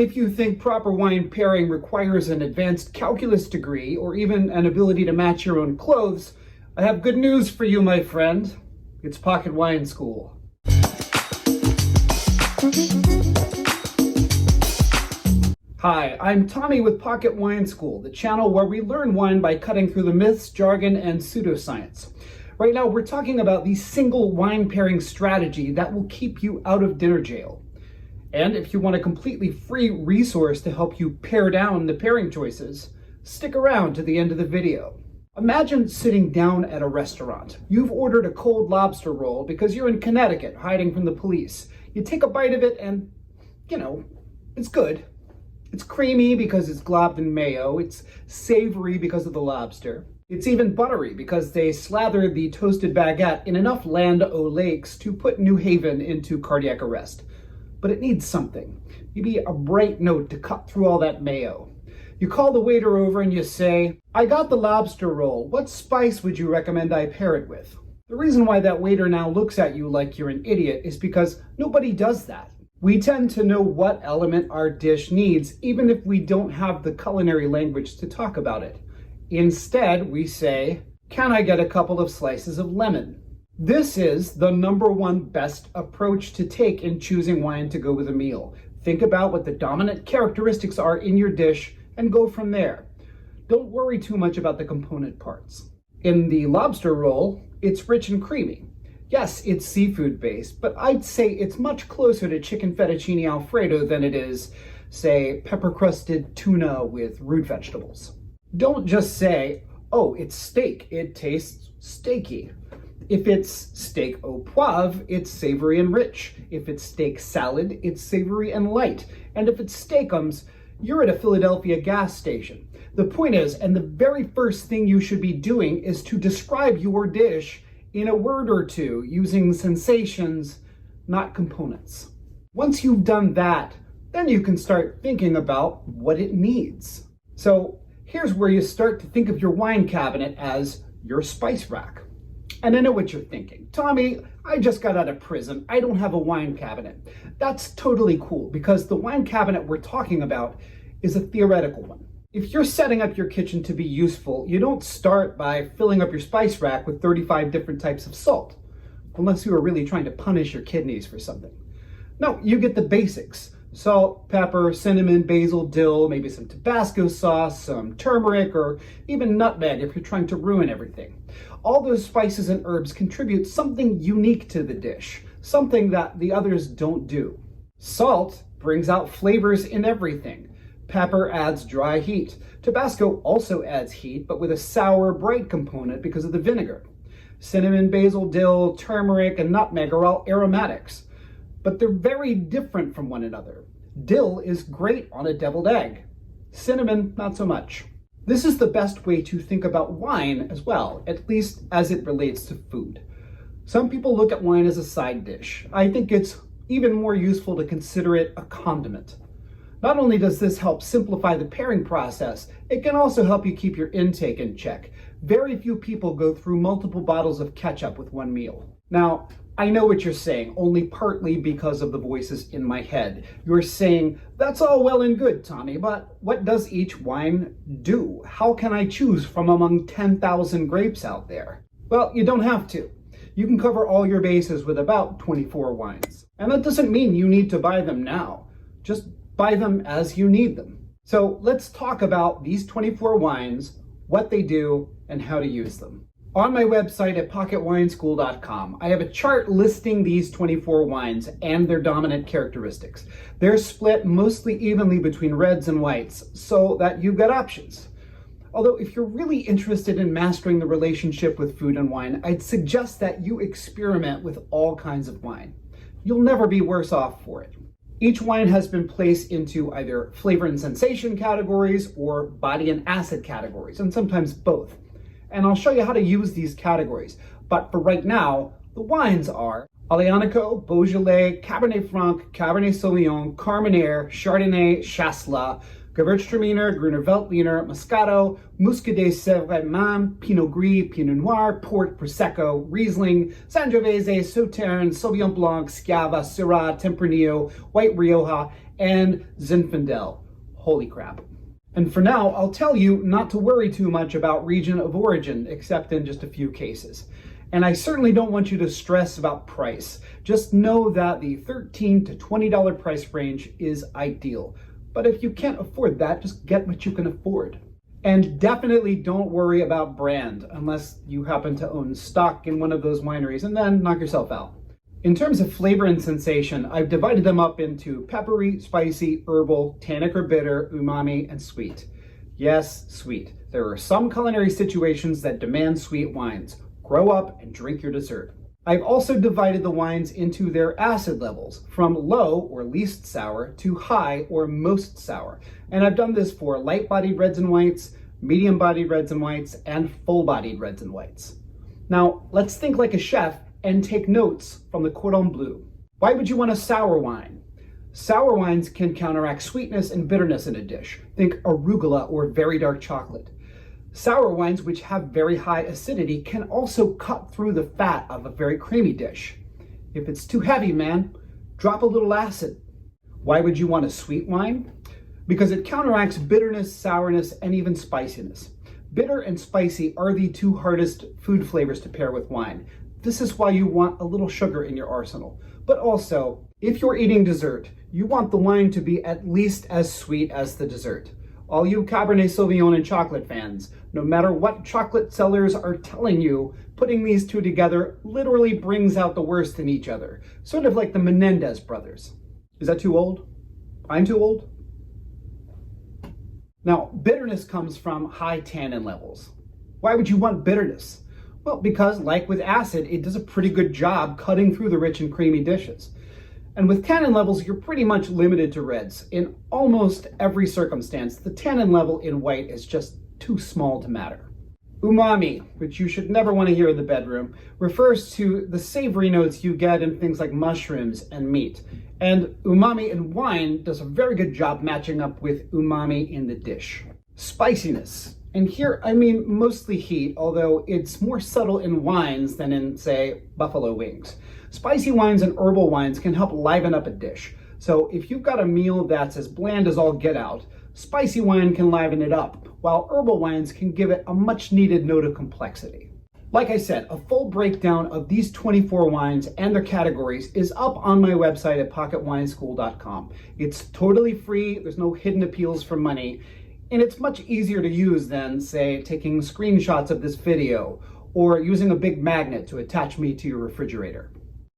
If you think proper wine pairing requires an advanced calculus degree or even an ability to match your own clothes, I have good news for you, my friend. It's Pocket Wine School. Hi, I'm Tommy with Pocket Wine School, the channel where we learn wine by cutting through the myths, jargon, and pseudoscience. Right now, we're talking about the single wine pairing strategy that will keep you out of dinner jail. And if you want a completely free resource to help you pare down the pairing choices, stick around to the end of the video. Imagine sitting down at a restaurant. You've ordered a cold lobster roll because you're in Connecticut hiding from the police. You take a bite of it and, it's good. It's creamy because it's globbed in mayo. It's savory because of the lobster. It's even buttery because they slathered the toasted baguette in enough Land O'Lakes to put New Haven into cardiac arrest. But it needs something, maybe a bright note to cut through all that mayo. You call the waiter over and you say, "I got the lobster roll. What spice would you recommend I pair it with?" The reason why that waiter now looks at you like you're an idiot is because nobody does that. We tend to know what element our dish needs, even if we don't have the culinary language to talk about it. Instead, we say, "Can I get a couple of slices of lemon?" This is the #1 best approach to take in choosing wine to go with a meal. Think about what the dominant characteristics are in your dish and go from there. Don't worry too much about the component parts. In the lobster roll, it's rich and creamy. Yes, it's seafood based, but I'd say it's much closer to chicken fettuccine alfredo than it is, say, pepper crusted tuna with root vegetables. Don't just say, "Oh, it's steak, it tastes steaky." If it's steak au poivre, it's savory and rich. If it's steak salad, it's savory and light. And if it's steakums, you're at a Philadelphia gas station. The point is, and the very first thing you should be doing is to describe your dish in a word or two using sensations, not components. Once you've done that, then you can start thinking about what it needs. So here's where you start to think of your wine cabinet as your spice rack. And I know what you're thinking. "Tommy, I just got out of prison. I don't have a wine cabinet." That's totally cool because the wine cabinet we're talking about is a theoretical one. If you're setting up your kitchen to be useful, you don't start by filling up your spice rack with 35 different types of salt, unless you are really trying to punish your kidneys for something. No, you get the basics. Salt, pepper, cinnamon, basil, dill, maybe some Tabasco sauce, some turmeric, or even nutmeg if you're trying to ruin everything. All those spices and herbs contribute something unique to the dish, something that the others don't do. Salt brings out flavors in everything. Pepper adds dry heat. Tabasco also adds heat, but with a sour, bright component because of the vinegar. Cinnamon, basil, dill, turmeric, and nutmeg are all aromatics, but they're very different from one another. Dill is great on a deviled egg. Cinnamon, not so much. This is the best way to think about wine as well, at least as it relates to food. Some people look at wine as a side dish. I think it's even more useful to consider it a condiment. Not only does this help simplify the pairing process, it can also help you keep your intake in check. Very few people go through multiple bottles of ketchup with one meal. Now, I know what you're saying, only partly because of the voices in my head. You're saying, "That's all well and good, Tommy, but what does each wine do? How can I choose from among 10,000 grapes out there?" Well, you don't have to. You can cover all your bases with about 24 wines. And that doesn't mean you need to buy them now. Just buy them as you need them. So let's talk about these 24 wines, what they do, and how to use them. On my website at pocketwineschool.com, I have a chart listing these 24 wines and their dominant characteristics. They're split mostly evenly between reds and whites so that you've got options. Although if you're really interested in mastering the relationship with food and wine, I'd suggest that you experiment with all kinds of wine. You'll never be worse off for it. Each wine has been placed into either flavor and sensation categories or body and acid categories, and sometimes both. And I'll show you how to use these categories. But for right now, the wines are Aglianico, Beaujolais, Cabernet Franc, Cabernet Sauvignon, Carmenere, Chardonnay, Chasselas, Gewurztraminer, Gruner, Veltliner, Moscato, Muscadet, Sevre, Maine, Pinot Gris, Pinot Noir, Port, Prosecco, Riesling, Sangiovese, Sauternes, Sauvignon Blanc, Schiava, Syrah, Tempranillo, White Rioja, and Zinfandel. Holy crap. And for now, I'll tell you not to worry too much about region of origin, except in just a few cases. And I certainly don't want you to stress about price. Just know that the $13 to $20 price range is ideal. But if you can't afford that, just get what you can afford. And definitely don't worry about brand, unless you happen to own stock in one of those wineries, and then knock yourself out. In terms of flavor and sensation, I've divided them up into peppery, spicy, herbal, tannic or bitter, umami, and sweet. Yes, sweet. There are some culinary situations that demand sweet wines. Grow up and drink your dessert. I've also divided the wines into their acid levels, from low or least sour to high or most sour. And I've done this for light-bodied reds and whites, medium-bodied reds and whites, and full-bodied reds and whites. Now, let's think like a chef and take notes from the cordon bleu. Why would you want a sour wine? Sour wines can counteract sweetness and bitterness in a dish. Think arugula or very dark chocolate. Sour wines, which have very high acidity, can also cut through the fat of a very creamy dish. If it's too heavy, man, drop a little acid. Why would you want a sweet wine? Because it counteracts bitterness, sourness, and even spiciness. Bitter and spicy are the two hardest food flavors to pair with wine. This is why you want a little sugar in your arsenal. But also, if you're eating dessert, you want the wine to be at least as sweet as the dessert. All you Cabernet Sauvignon and chocolate fans, no matter what chocolate sellers are telling you, putting these two together literally brings out the worst in each other. Sort of like the Menendez brothers. Is that too old? I'm too old? Now, bitterness comes from high tannin levels. Why would you want bitterness? Well, because like with acid, it does a pretty good job cutting through the rich and creamy dishes. And with tannin levels, you're pretty much limited to reds. In almost every circumstance, the tannin level in white is just too small to matter. Umami, which you should never want to hear in the bedroom, refers to the savory notes you get in things like mushrooms and meat. And umami in wine does a very good job matching up with umami in the dish. Spiciness. And here, I mean mostly heat, although it's more subtle in wines than in, say, buffalo wings. Spicy wines and herbal wines can help liven up a dish. So if you've got a meal that's as bland as all get out, spicy wine can liven it up, while herbal wines can give it a much needed note of complexity. Like I said, a full breakdown of these 24 wines and their categories is up on my website at pocketwineschool.com. It's totally free, there's no hidden appeals for money, and it's much easier to use than, say, taking screenshots of this video or using a big magnet to attach me to your refrigerator.